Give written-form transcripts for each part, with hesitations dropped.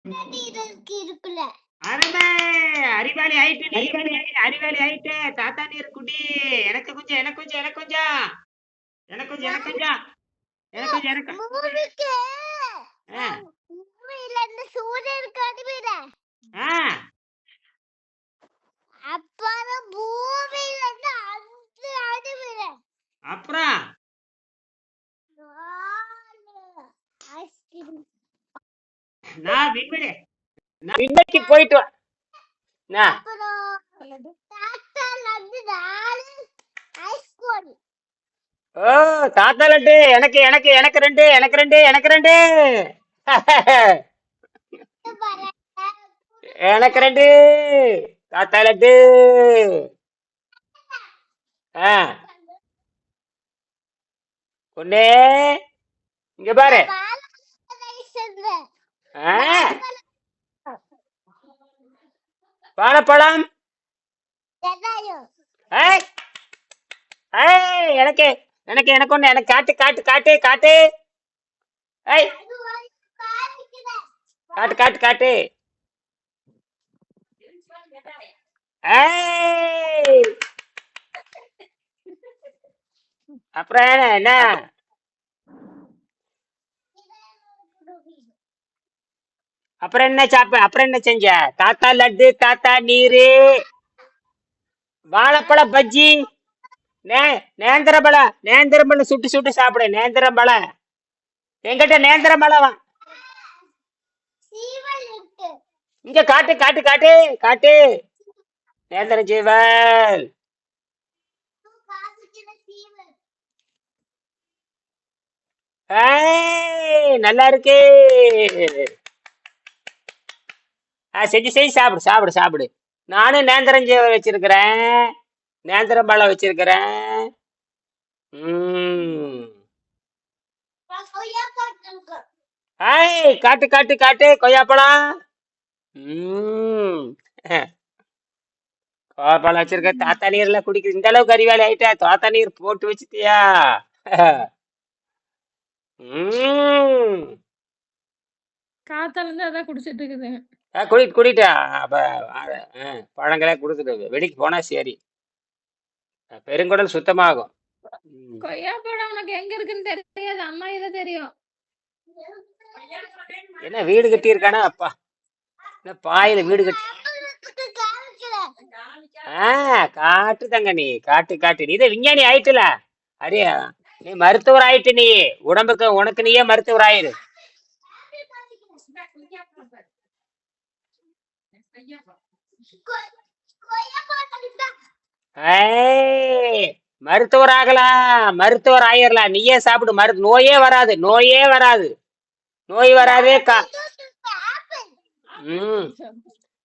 இருக்குல்ல அருமை. அறிவாளி ஆயிட்டு நீ. அறிவாளி ஆயிட்டு தாத்தா நீர் குடி. எனக்கு கொஞ்சம் எனக்கு கொஞ்சம் எனக்கு கொஞ்சம் எனக்கு கொஞ்சம் எனக்கு கொஞ்சம் எனக்கு கொஞ்சம் எனக்கு மூணுக்கு ஆ, பூமியில இருந்து சூரியனுக்கு அனுப்பிட ஆ, அப்புறம் பூமியில இருந்து அது அனுப்பிட அப்புறம் ஐஸ்கிரீம் நான் விண்வெளி நான் விண்வெளிக்கு போயிட்டு வா. நான் அப்புறம் டாக்டர்ல இருந்து 4 ஐஸ்கிரீம் ஓ தாத்தா லட்டு எனக்கு எனக்கு எனக்கு ரெண்டு எனக்கு ரெண்டு எனக்கு ரெண்டு எனக்கு ரெண்டு தாத்தா லட்டு. ஆ பொண்ணே இங்க பாரு. ஆ, வாழைப்பழம். ஏய் ஏய் எனக்கு எனக்கு எனக்கு ஒண்ணு எனக்கு காட்டு காட்டு காட்டு காட்டு. ஏய் காட்டு காட்டு காட்டு. ஏய் அப்புறம் என்ன அப்புறம் என்ன சாப்ப அப்புறம் என்ன செஞ்ச? தாத்தா லட்டு தாத்தா நீரு வாழைப்பழ பஜ்ஜி நேந்திரம் பழம் சுட்டு சுட்டு சாப்பிடு. நேந்திரம் பழம் எங்கிட்ட நேந்திரம் பழம் இங்க காட்டு காட்டு காட்டு காட்டு. நேந்திரம் ஜீவல். ஏய் நல்லா இருக்கு. செஞ்சு செஞ்சு சாப்பிடு சாப்பிடு சாப்பிடு. நானும் நேந்திரம் ஜீவல் வச்சிருக்கிறேன். நேந்திரம் பழம் வச்சிருக்கிறேன். ஏய் காட்டு காட்டு காட்டு கொய்யாப்பழம். கொய்யாப்பழம் வச்சிருக்க. தாத்தா நீர்ல குடிக்குது. இந்த அளவுக்கு அறிவாளி ஆயிட்டா தாத்தா நீர் போட்டு வச்சுட்டியா? காத்தால இருந்து அதான் குடிச்சிட்டு இருக்குது. குடிட்டா அப்ப பழங்களே கொடுத்துட்டு வெடிக்கு போனா சரி. பெருங்குடல் சுத்தமாகும். கொய்யாப்பழம் உனக்கு எங்க இருக்குன்னு தெரியாது, அம்மா இதை தெரியும். என்ன வீடு கட்டி இருக்கானா? அப்பா என்ன பாயில வீடு கட்டி. காட்டு தங்க நீ காட்டு காட்டு. நீ இதை விஞ்ஞானி ஆயிட்டுல. அரியா நீ மருத்துவர் ஆயிட்டு. நீ உடம்புக்கு உனக்கு நீயே மருத்துவர் ஆயிரு. மருத்துவர் ஆகலாம். மருத்துவர் ஆயிரலாம். நீயே சாப்பிடு. நோயே வராது. நோயே வராது. நோய் வராதே.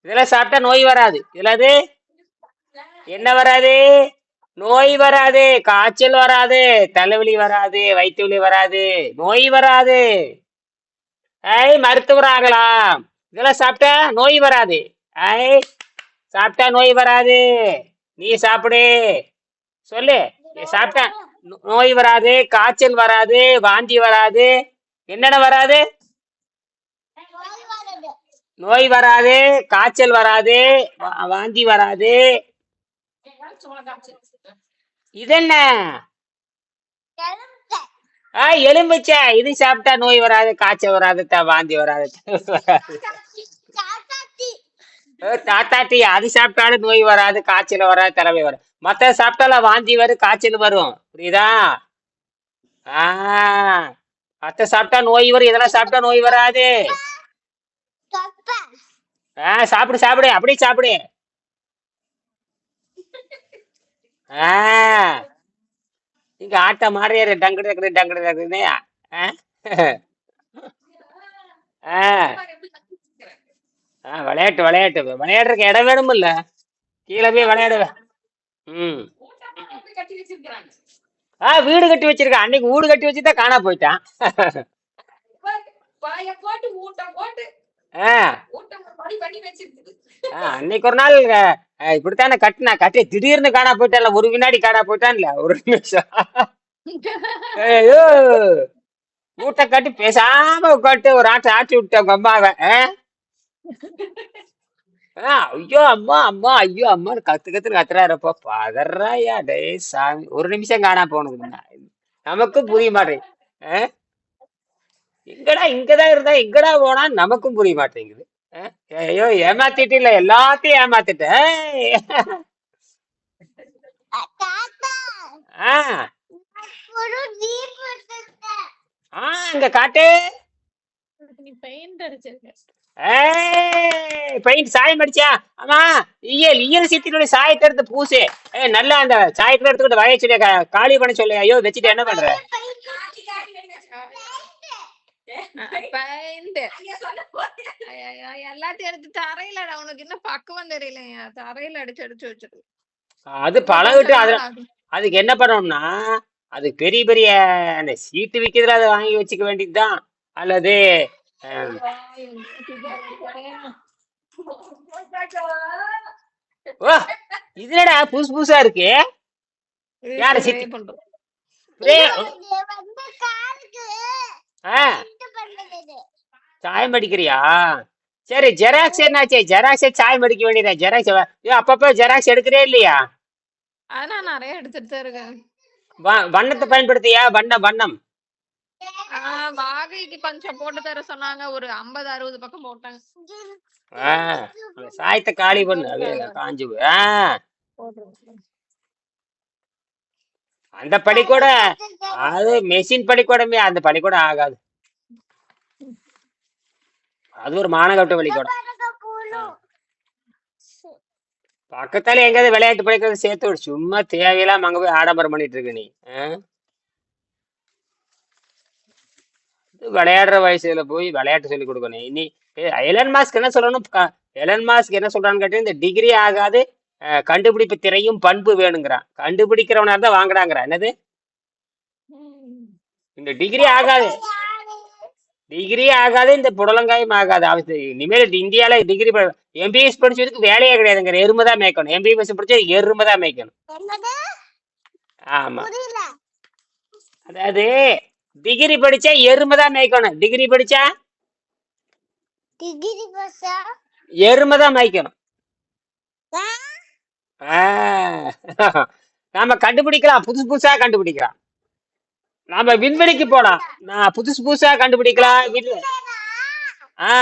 இதெல்லாம் சாப்பிட்டா நோய் வராது. இதுல என்ன வராது? நோய் வராது. காய்ச்சல் வராது. தலைவலி வராது. வயிற்று வலி வராது. நோய் வராது. மருத்துவர் ஆகலாம். இதெல்லாம் சாப்பிட்டா நோய் வராது. சாப்பிட்டா நோய் வராது. நீ சாப்பிடு. சொல்லு. சாப்பிட்டா நோய் வராது. காய்ச்சல் வராது. வாந்தி வராது. என்னென்ன வராது? நோய் வராது. காய்ச்சல் வராது. வாந்தி வராது. இது என்ன? எலும்பிச்சை. இது சாப்பிட்டா நோய் வராது. காய்ச்சல் வராது. வாந்தி வராது. தாத்தா டீ. அது சாப்பிட்டாலும் நோய் வராது. காய்ச்சல் வராது. தலைமை வரும். மத்த சாப்பிட்டாலும் வாந்தி வரும். காய்ச்சல் வரும். புரியுதா? மத்த சாப்பிட்டா நோய் வரும். இதெல்லாம் சாப்பிட்டா நோய் வராது. சாப்பிடு சாப்பிடு. அப்படி சாப்பிடு. இங்க ஆட்ட மாறியாரு. டங்கு டங்கு டங்கு டங்குன்னு. விளையாட்டு விளையாட்டு விளையாடுறதுக்கு இடம் வேணும் இல்ல. கீழே போய் விளையாடுவேன். வீடு கட்டி வச்சிருக்கேன். அன்னைக்கு வீடு கட்டி வச்சுதான் காணா போயிட்டான். அன்னைக்கு ஒரு நாள் இப்படித்தானே கட்டி திடீர்னு காணா போயிட்டான்ல. ஒரு வினாடி காணா போயிட்டான்ல. ஒரு நிமிஷம். வீட்டை கட்டி பேசாம உட்காந்து ஒரு ஆட்டை ஆட்டி விட்டேன் உங்க அம்மாவை. ஐயோ அம்மா அம்மா ஐயோ அம்மா கத்துறாருப்பா பதறாயா டேய் சாமி ஒரு நிமிஷம் காணா போனது நமக்கும் புரிய மாட்டேங்குது. ஆ? எங்கடா இங்கதான் இருந்தா எங்கடா போனா நமக்கும் புரிய மாட்டேங்குது. ஆ? ஐயோ ஏமாத்திட்டு இல்ல எல்லாத்தையும் ஏமாத்திட்டேன். தாத்தா ஆ ஒரு ஜீப் எடுத்துட்டேன். ஆ இங்க காட்டு. நீ பெயிண்ட் அடிச்சிருக்க. பெயிண்ட் சாயம் அடிச்சா ஆமா. இயல் சித்தினுடைய சாயத்தை எடுத்து பூசு. நல்லா அந்த சாயத்துல எடுத்துக்கிட்டு வய செடிய காலி பண்ண சொல்லு. ஐயோ வச்சுட்டு என்ன பண்ற? பெயிண்ட் எல்லாத்தையும் எடுத்து தரையில உனக்கு இன்னும் பக்குவம் தெரியலையா? தரையில அடிச்சு அடிச்சு வச்சிருக்கு. அது இன்னும் பழகிட்டு கொஞ்ச அது நாள் ஆகும். அதுக்கு என்ன பண்ணணும்னா அதுக்கு பெரிய பெரிய அந்த சீட்டு விற்கிறதுல அதை வாங்கி வச்சுக்க வேண்டியதுதான். அல்லது அஹ், ஓ இது என்னடா புதுசு புதுசா இருக்கு. யார spray சித்தி பண்றோம். பிரே இது வந்து காருக்கு ஆ இது பண்ணுது. சாயம் அடிக்கிறியா? சரி ஜெராக்ஸ் என்னாச்சு? ஜெராக்ஸே சாயம் அடிக்க வேண்டியதா? ஜெராக்ஸ் அப்பப்போ ஜெராக்ஸ் எடுக்கிறே இல்லையா? அதான் நிறைய எடுத்துட்டு தான் இருக்கேன். வண்ணத்தை பயன்படுத்தியா? வண்ணம் வாகைக்கு கொஞ்சம் போட்டு தர சொன்னாங்க. ஒரு 50-60 பக்கம் போட்டாங்க. ஆ அந்த சாயத்தை காலி பண்ணு. அது காஞ்சு போட்டுருக்கேன். அந்த பள்ளிக்கூட அது மெஷின் பள்ளிக்கூடமே. அந்த பள்ளிக்கூடம் ஆகாது. அது ஒரு மானகட்ட பள்ளிக்கூடம். பக்கத்தால எங்கேயாவது விளையாட்டு பள்ளிக்கூடம் சேர்த்து விடு. சும்மா தேவையில்லாம அங்க போய் ஆடம்பரம் பண்ணிட்டு இருக்க நீ. விளையாடுற வயசுல போய் விளையாட்டு சொல்லி கொடுக்கணும். இனி எலன் மாஸ்க் என்ன சொல்லணும்? எலன் மாஸ்க் என்ன சொல்றான்னு கேட்டீங்க, இந்த டிகிரி ஆகாது கண்டுபிடிப்பு திரையும் பண்பு வேணுங்கிறான். கண்டுபிடிக்கிறவனா இருந்தா வாங்குறாங்கிறான். என்னது இந்த டிகிரி ஆகாது இந்த புடலங்காயும் ஆகாது. அவசியம் இனிமேல் இந்தியால டிகிரி எம்பிபிஎஸ் படிச்சதுக்கு வேலையே கிடையாதுங்கிற. எருமைதான் மேய்க்கணும். எம்பிபிஎஸ் படிச்சா எருமைதான் மேய்க்கணும். ஆமா அதாவது டிகிரி படிச்சா எருமைதான் மேய்க்கணும். டிகிரி படிச்சா எருமைதான் மேய்க்கணும். நாம கண்டுபிடிக்கலாம். புதுசு புதுசா கண்டுபிடிக்கலாம். நாம விண்வெளிக்கு போலாம். நான் புதுசு புதுசா கண்டுபிடிக்கலாம். ஆ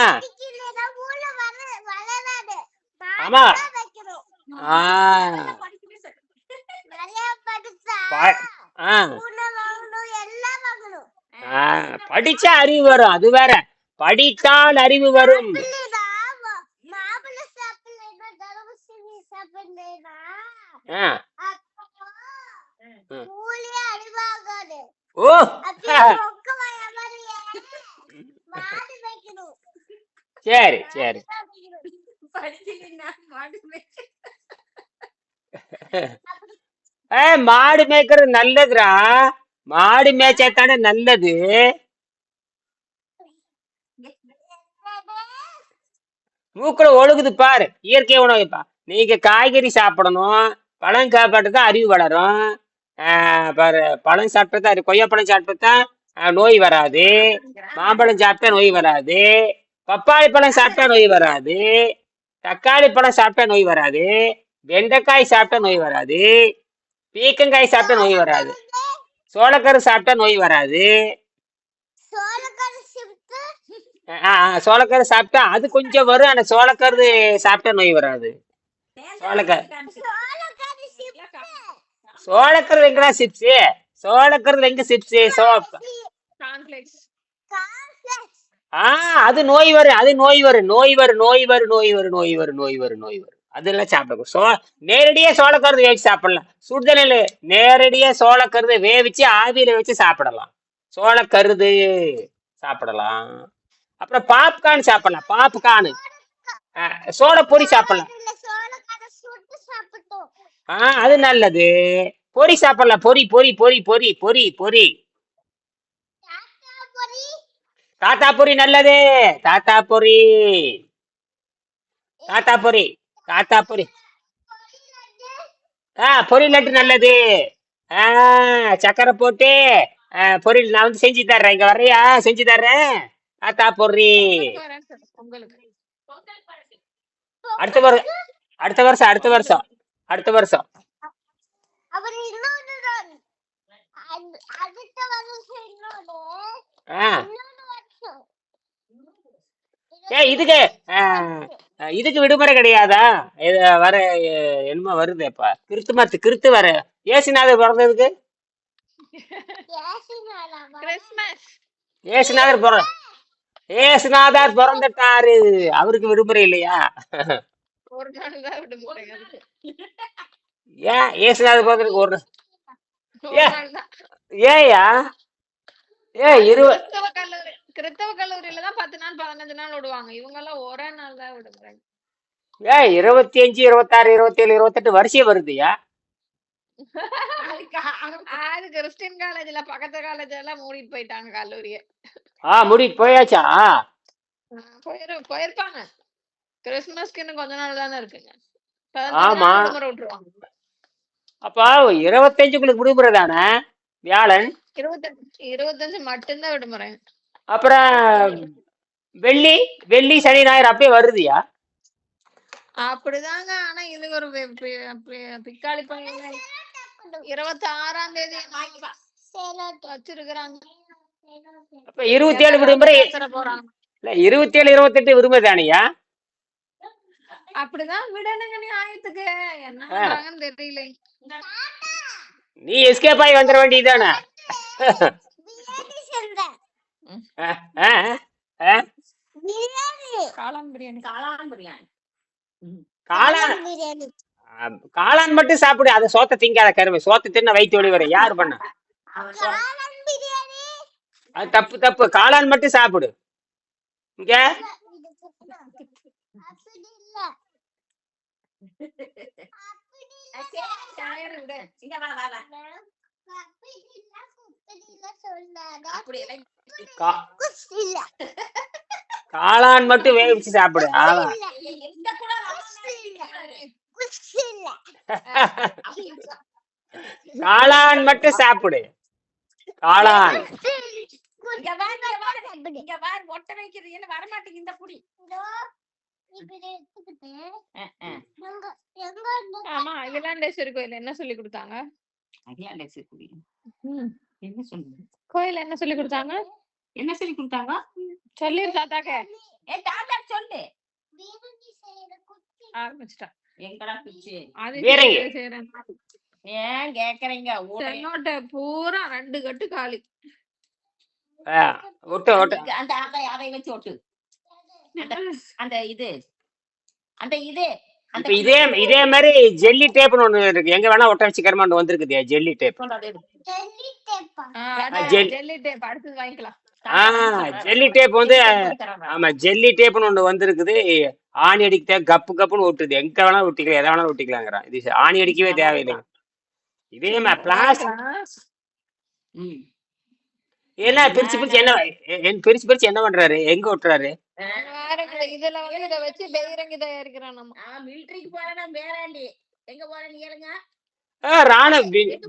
ஆமா ஆ ஆ படிச்சா அறிவு வரும். அது வேற. படித்தால் அறிவு வரும். ஓ சரி சரி. மாடு மேய்க்கிறது நல்லதுடா. மாடு மேய்ச்சாத்தானே நல்லது. மூக்குல ஒழுகுது பாரு. இயற்கை உணவுப்பா. நீங்க காய்கறி சாப்பிடணும். பழம் சாப்பிட்டு அறிவு வளரும். பாரு பழம் சாப்பிட்டா கொய்யாப்பழம் சாப்பிட்டா நோய் வராது. மாம்பழம் சாப்பிட்டா நோய் வராது. பப்பாளி பழம் சாப்பிட்டா நோய் வராது. தக்காளி பழம் சாப்பிட்டா நோய் வராது. வெண்டைக்காய் சாப்பிட்டா நோய் வராது. பீக்கங்காய் சாப்பிட்டா நோய் வராது. சோளக்கரு சாப்பிட்டா நோய் வராது. சோளக்கரு சாப்பிட்டா அது கொஞ்சம் வரும். ஆனா சோளக்கரு சாப்பிட்டா நோய் வராது. சோளக்கரு எங்கடா சிப்ஸ்? சோளக்கரு எங்க சிப்ஸ்? அது நோய் வரும். அதெல்லாம் சாப்பிடக்கூடாது. நேரடியா சோளக்கருது வேவிச்சு சாப்பிடலாம். சுடுதண்ணில நேரடியா சோளக்கருது வேவிச்சு ஆவியில வச்சு சாப்பிடலாம். சோளக்கருது சாப்பிடலாம். அப்புறம் பாப்கார்ன் சாப்பிடலாம். பாப்கார்ன் சோள பொரி சாப்பிடலாம். அது நல்லது. பொரி சாப்பிடலாம். பொரி பொரி பொரி பொரி பொரி பொரி தாத்தா பொரி நல்லது. தாத்தா பொரி பொரி லட்டு நல்லது. சக்கரை போட்டு பொரியல் நான் வந்து செஞ்சு தர்றேன். இங்க வர்றியா? செஞ்சு தர்றேன். தாத்தா பொரி. உங்களுக்கு அடுத்த வருஷம் அடுத்த வருஷம் அடுத்த வருஷம் அடுத்த வருஷம் அப்புறம் இன்னொன்று அடுத்த வருஷம் இன்னொன்று ஆ வருஷம் இதுக்கு இதுக்கு விடுமுறை கிடையாதா? இது வர என்னமோ வருது இப்ப கிறிஸ்து வர ஏசுநாதர் பிறந்ததுக்கு கிறிஸ்மஸ் ஏசுநாதர் பிறந்துட்டாரு, அவருக்கு விடுமுறை இல்லையா? ஒரு நாள் தான் விடுமுறை இருக்கு. ஏன் ஏசுநாதர் பிறந்ததுக்கு ஒரு ஒரு நாள் தான். ஏயா கிறிஸ்தவ கல்லூரியில தான் 10 நாள் 15 நாள் விடுவாங்க. இவங்க எல்லாம் ஒரே நாள் தான் விடுமுறை. 25 26 27 28 வருஷம் வருதுயா. அது கிறிஸ்டின் காலேஜ்ல பக்கத்து காலேஜ் எல்லாம் மூடிட்டு போயிட்டாங்க கல்லூரிய. முடிட்டு போயாச்சா? போயிருப்பாங்க. கிறிஸ்துமஸ்க்கு இன்னும் கொஞ்ச நாள் தானே இருக்குங்க. ஆமா. விடுமுறை விட்டுருவாங்க. அப்ப 25 விடுமுறை தானே வியாழன்? 25 மட்டும்தான் விடுமுறை. அப்புறம் வெள்ளி சனி ஞாயிறு அப்படியே வருதுயா? அப்படிதாங்க. ஆனா இது ஒரு பிக்காளி பண்ணி 26ஆம் தேதி வச்சிருக்கிறாங்க. அப்ப 27 விடுமுறை போறாங்க. இல்ல 27 28 விடுமுறை தானியா? அப்படிதான் விடணுங்க. நீ ஆயத்துக்கு என்ன பண்றாங்கன்னு தெரியல. நீ எஸ்கேப் ஆகி வந்துட வேண்டியதானே? காளான் மட்டும் சாப்பிடு, அதை சோத்த திங்காத கருமை. சோத்த தின்ன வயிற்று வலி வர யாரு பண்ண? அது தப்பு. காளான் மட்டும் சாப்பிடு. இங்க காளான் மட்டும் வேவிச்சு சாப்பிடு. காளான் மட்டும் சாப்பிடு. காளான் ஒட்ட வைக்கிறது வரமாட்டேங்க. இந்த புடி ஆமா. அகிலாண்டேஸ்வரி கோயில் என்ன சொல்லி கொடுத்தாங்க? கோயில் என்ன சொல்லி கொடுத்தாங்க? சொல்லி தாத்தாக்க சொல்லு. ஆரம்பிச்சிட்டா. எங்கடா பிச்சு ஏன் கேக்குறீங்க? பூரா 2 கட்டு காலி. அந்த அதை வச்சு ஒட்டு. அந்த இது இதே மாதிரி ஜெல்லி டேப்னு ஒண்ணு இருக்கு. எங்க வேணா ஒட்ட வச்சுக்கிறமான்னு வந்திருக்குது ஜெல்லி டேப். ஜெல்லி டேப் அடுத்து வாங்கிக்கலாம். ஜெல்லி டேப் வந்து ஆமா ஜெல்லி டேப்னு ஒண்ணு வந்திருக்குது. ஆணி அடிக்க கப்புன்னு ஒட்டுது. எங்க வேணா ஒட்டிக்கலாம், எதை வேணா ஒட்டிக்கலாங்கிறான். இது ஆணி அடிக்கவே தேவையில்லை. இதே மாதிரி பிளாஸ்டிக் என்ன பிரிச்சு என்ன பண்றாரு? எங்க ஒட்டுறாரு? இதுல வந்து இத வச்சு பெயிரங்கி தயாரிக்கிறான். நம்ம மிலிட்டரிக்கு போறேன்னா வேறாண்டி எங்க போறேன்னு கேளுங்க. ராணுவ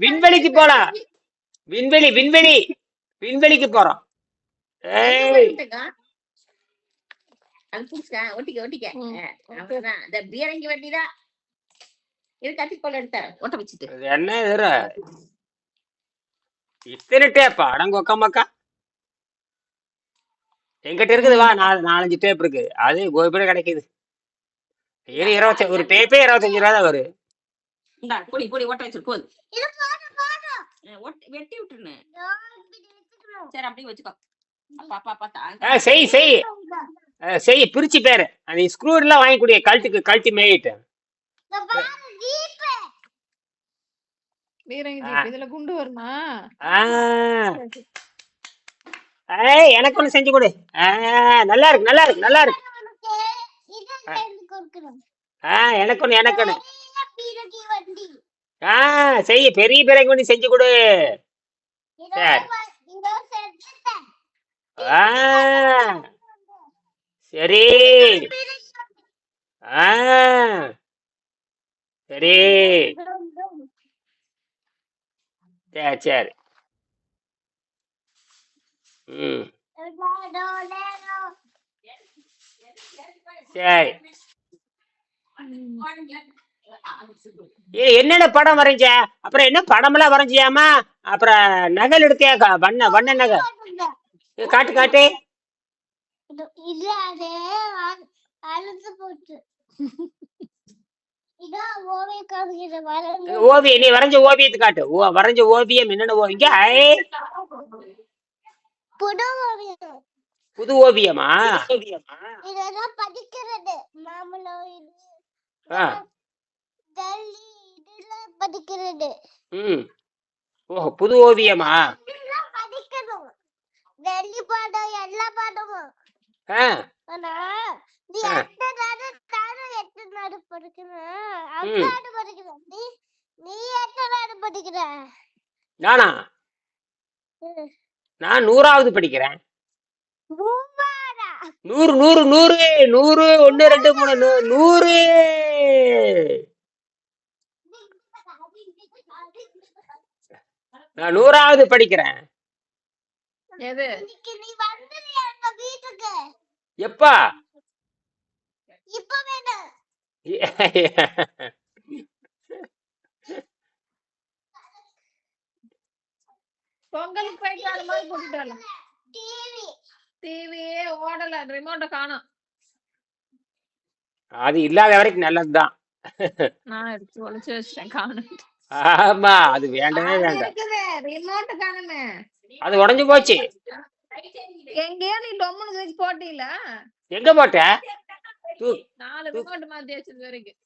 விண்வெளிக்கு போலாம். விண்வெளிக்கு போறோம். ஒட்டிக்க இந்த பீரங்கி வண்டிதான் இது. கத்திக்கோள் எடுத்த ஒட்ட வச்சுட்டு என்ன இத்தனை டேப்பா? அடங்கொக்கமாக்கா எங்கிட்ட இருக்குது. வா 4-5 டேப் இருக்கு. அது கோபுரம் கிடைக்குது. ஒரு டேப்பே 25 ரூபா தான் வரும். பொடி ஒட்ட வச்சிரு. போது வெட்டி விட்டுருன்னு. சரி அப்படியே வச்சுக்கோ. செய் பிரிச்சு பேரு. நீ ஸ்க்ரூ எல்லாம் வாங்கிக்கூடிய கழட்டி மேயிட்டு. இதுல குண்டு வருமா? எனக்கு ஒண்ணு செஞ்சு கொடு. நல்லா இருக்கு. எனக்கு ஒண்ணு செய்ய பெரிய பிறகு ஒண்ணு செஞ்சு கொடு. சரி சரி. சரி. என்னென்ன படம் வரைஞ்ச? அப்புறம் என்ன படமெல்லாம் வரைஞ்சியாமா? அப்புறம் நகல் எடுத்தியா? வண்ண வண்ண நகல் காட்டு காட்டு. இது அது அழுது போச்சு. இதான் ஓவியம் காமிக்கிற வளர்ந்து ஓவியம் நீ வரைஞ்ச ஓவியத்தை காட்டு. வரைஞ்ச ஓவியம் என்னென்ன ஓவியம்? புது ஓவியம். புது ஓவியமா? இதெல்லாம் படிக்கிறது மாமலம் இது ஆ. டெல்லி இதெல்லாம் படிக்கிறது. ஓ புது ஓவியமா? இதெல்லாம் படிக்கணும். டெல்லி பாடம் எல்லா பாடமும். ஆ. ஆனா நீ எத்தனை நாடு எத்தனை நாடு படிக்கிற? அம்மாடு படிக்கிற. நீ எத்தனை நாடு படிக்கிற? நானா? நான் 100வது படிக்கிறேன். 100 100 100 100 1 2 3 100. நான் 100வது படிக்கிறேன். எது? இன்னைக்கு நீ வந்துறியா எங்க வீட்டுக்கு? எப்பா? இப்ப வேணும். பொங்கலுக்கு போயிட்டு வர மாதிரி கூட்டிட்டு வரலாம். டிவி டிவியே ஓடல, ரிமோட்டை காணோம். அது இல்லாத வரைக்கும் நல்லதுதான். நான் எடுத்து ஒளிச்சு வச்சிட்டேன், காணோம். ஆமா அது வேண்டவே அது வேண்டாம். இருக்குது, ரிமோட் காணுமே. அது உடைஞ்சு போச்சு. எங்கேயோ நீ டொம்முன்னு தூக்கி போட்டீல? எங்க போட்ட? 4 ரிமோட் மாத்தி வச்சது வரைக்கும்.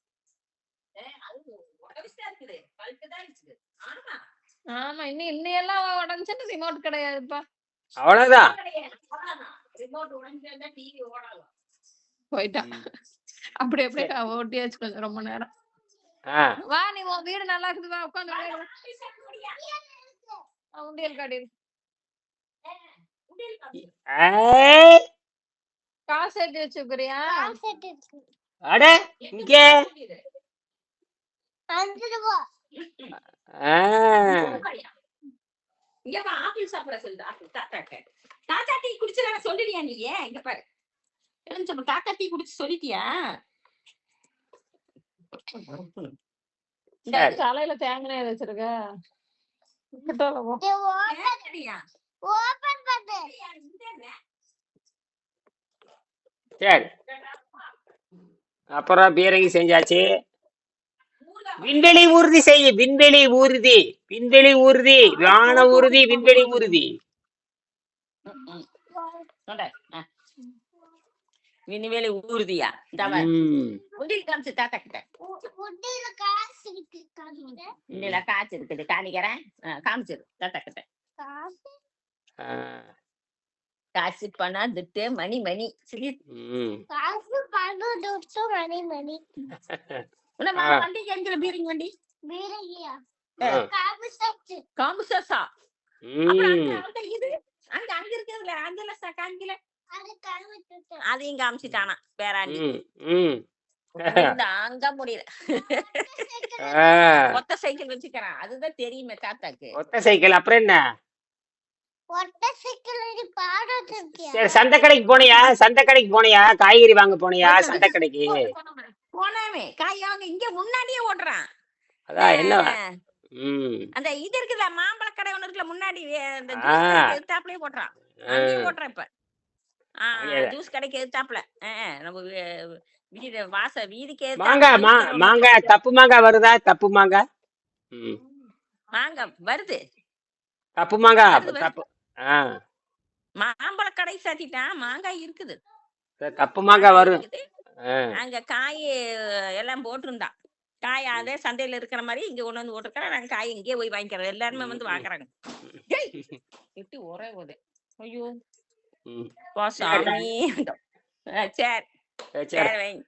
ஆமா, இன்னையெல்லாம் உடஞ்சுட்டு ரிமோட் கிடையாதுப்பா. அவ்வளவுதான். போயிட்டான். அப்படி அப்படியே ஓட்டியாச்சு கொஞ்சம் ரொம்ப நேரம். வா, நீ உன் வீடு நல்லா இருக்குது, வா உட்காந்து உண்டியல் காட்டி காசு ஏற்றி வச்சுக்கிறியா? செட் இருக்கு. அட இங்க 5 ரூபா. இங்க வா, ஆப்பிள் சாப்பிட சொல்லுது. ஆப்பிள் தாத்தா டீ குடிச்சல சொல்லிட்டியா நீ? இங்க பாரு, தாத்தா டீ குடிச்சு சொல்லிட்டியா? தலையில தேங்காய் வச்சிருக்க. ஓபன் பண்ணு. சரி. அப்புறம் பீரங்கி செஞ்சாச்சு. விண்வெளி ஊர்தி செய்ய. விண்வெளி ஊர்தி, விண்வெளி ஊர்தி, வான ஊர்தி, விண்வெளி ஊர்தி. விண்வெளி ஊர்தியா? உண்டியல் காமிச்சு தாத்தா கிட்ட. உண்டியல காசு இருக்கு. உண்டியல காசு இருக்குது, காணிக்கிறேன். காமிச்சிரு தாத்தா கிட்ட. காசு பணம் துட்டு மணி மணி சரி. காசு பணம் துட்டு மணி மணி. வண்டிக்கு எங்க பீரங்கி வண்டி? பீரங்கியா? காம்பு சா. இது அங்க அங்க இருக்குதுல, அங்கல காமிக்கல. அதையும் காமிச்சிட்டானா பேராண்டி. அங்க முடியல. ஒத்த சைக்கிள் வச்சுக்கிறான், அதுதான் தெரியுமே தாத்தாக்கு. ஒத்த சைக்கிள். அப்புறம் என்ன? ஒத்த சைக்கிள் பாடம். சரி, சந்தை கடைக்கு போனியா? சந்தை கடைக்கு போனியா? காய்கறி வாங்க போனியா சந்தை கடைக்கு? போனாமே காய் வாங்க. இங்க முன்னாடியே ஓடுறான். அதான் என்ன? அந்த இது இருக்குல்ல, மாம்பழ கடை ஒண்ணு இருக்குல்ல முன்னாடி, அந்த எதிர்த்தாப்புலயே போடுறான். அங்கேயே போடுறான் இப்ப. ஜூஸ் கடைக்கு எதிர்த்தாப்புல. நம்ம வீடு வாச வீதிக்கு மாங்காய். மாங்காய் தப்பு மாங்காய் வருதா? தப்பு மாங்காய் மாங்காய் வருது. தப்பு மாங்காய் தப்பு. மாம்பழ கடை சாத்திட்டான். மாங்காய் இருக்குது, தப்பு மாங்காய் வரும். அங்க காய் எல்லாம் போட்டிருந்தான். காய் அதே சந்தையில இருக்கிற மாதிரி இங்க கொண்டு வந்து போட்டிருக்கேன். நாங்க காய் இங்கே போய் வாங்கிக்கிறோம். எல்லாருமே வந்து வாங்குறாங்க. விட்டு ஒரே போதே. ஐயோ சாமி. சரி சரி வைங்க.